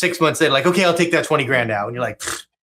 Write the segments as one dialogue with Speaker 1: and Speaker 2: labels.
Speaker 1: 6 months later, like, okay, I'll take that 20 grand now. And you're like,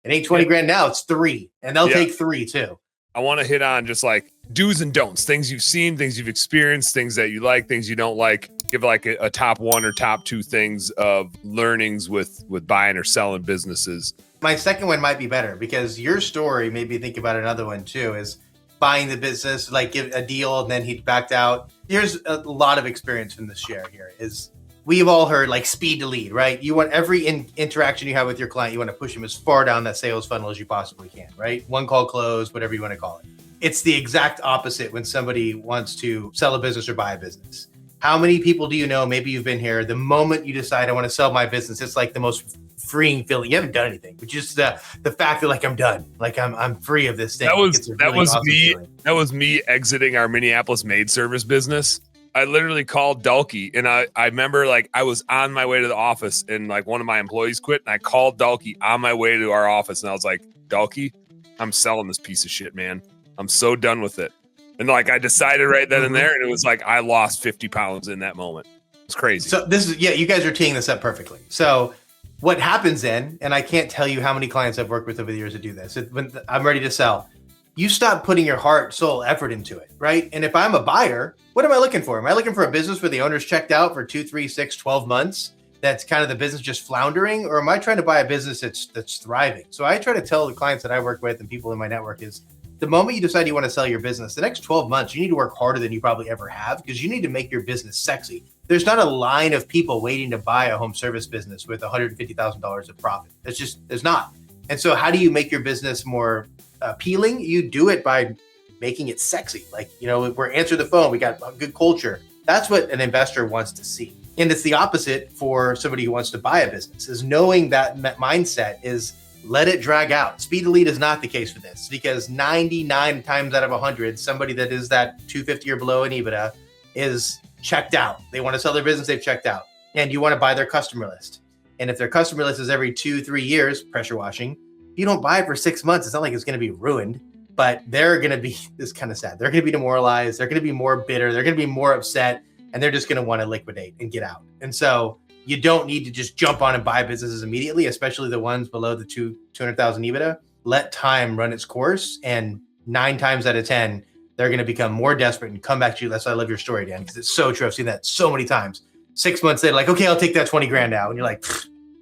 Speaker 1: it ain't 20 grand now, it's 3. And they'll take 3 too.
Speaker 2: I want to hit on just like do's and don'ts, things you've seen, things you've experienced, things that you like, things you don't like. Give like a top 1 or top 2 things of learnings with buying or selling businesses.
Speaker 1: My second one might be better because your story made me think about another one too, is buying the business, like give a deal and then he backed out. Here's a lot of experience from this share here is we've all heard like speed to lead, right? You want every interaction you have with your client, you want to push them as far down that sales funnel as you possibly can, right? One call close, whatever you want to call it. It's the exact opposite when somebody wants to sell a business or buy a business. How many people do you know, maybe you've been here, the moment you decide I want to sell my business, it's like the most freeing feeling. You haven't done anything, but just the fact that like I'm done, like I'm free of this thing.
Speaker 2: That was me exiting our Minneapolis maid service business. I literally called Dalkey, and I remember like I was on my way to the office and like one of my employees quit, and I called Dalkey on my way to our office, and I was like, Dalkey, I'm selling this piece of shit, man. I'm so done with it. And like I decided right then and there, and it was like I lost 50 pounds in that moment. It's crazy.
Speaker 1: So this is, you guys are teeing this up perfectly. So what happens then, and I can't tell you how many clients I've worked with over the years to do this, when I'm ready to sell, you stop putting your heart, soul, effort into it, right? And if I'm a buyer, what am I looking for? Am I looking for a business where the owner's checked out for 2, 3, 6, 12 months? That's kind of the business just floundering? Or am I trying to buy a business that's thriving? So I try to tell the clients that I work with and people in my network is, the moment you decide you want to sell your business, the next 12 months, you need to work harder than you probably ever have because you need to make your business sexy. There's not a line of people waiting to buy a home service business with $150,000 of profit. There's not. And so how do you make your business more appealing? You do it by making it sexy. Like, we're answer the phone. We got a good culture. That's what an investor wants to see. And it's the opposite for somebody who wants to buy a business, is knowing that mindset is let it drag out. Speed to lead is not the case for this because 99 times out of 100, somebody that is that 250 or below in EBITDA is checked out. They want to sell their business, they've checked out. And you want to buy their customer list. And if their customer list is every 2-3 years, pressure washing, if you don't buy it for 6 months, it's not like it's going to be ruined, but they're going to be, this is kind of sad. They're going to be demoralized. They're going to be more bitter. They're going to be more upset, and they're just going to want to liquidate and get out. And so you don't need to just jump on and buy businesses immediately, especially the ones below the 200,000 EBITDA. Let time run its course, and 9 times out of 10, they're going to become more desperate and come back to you. That's why I love your story, Dan, because it's so true. I've seen that so many times. 6 months later, like, okay, I'll take that 20 grand now. And you're like,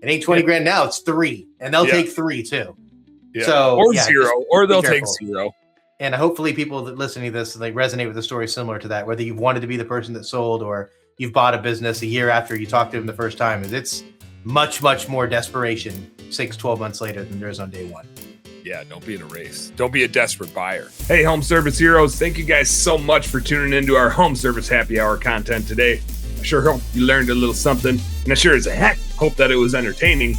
Speaker 1: it ain't 20 grand now, it's 3. And they'll take 3 too.
Speaker 2: Yeah.
Speaker 1: So,
Speaker 2: or 0, or they'll take 0.
Speaker 1: And hopefully people that listening to this, like, resonate with a story similar to that, whether you've wanted to be the person that sold or you've bought a business a year after you talked to them the first time. It's much, much more desperation 6-12 months later than there is on day one.
Speaker 2: Yeah, don't be in a race. Don't be a desperate buyer. Hey, Home Service Heroes, thank you guys so much for tuning into our Home Service Happy Hour content today. I sure hope you learned a little something, and I sure as heck hope that it was entertaining.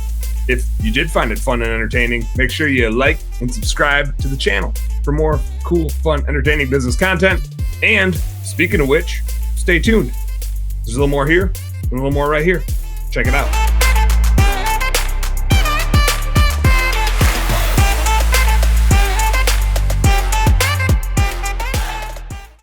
Speaker 2: If you did find it fun and entertaining, make sure you like and subscribe to the channel for more cool, fun, entertaining business content. And speaking of which, stay tuned. There's a little more here and a little more right here. Check it out.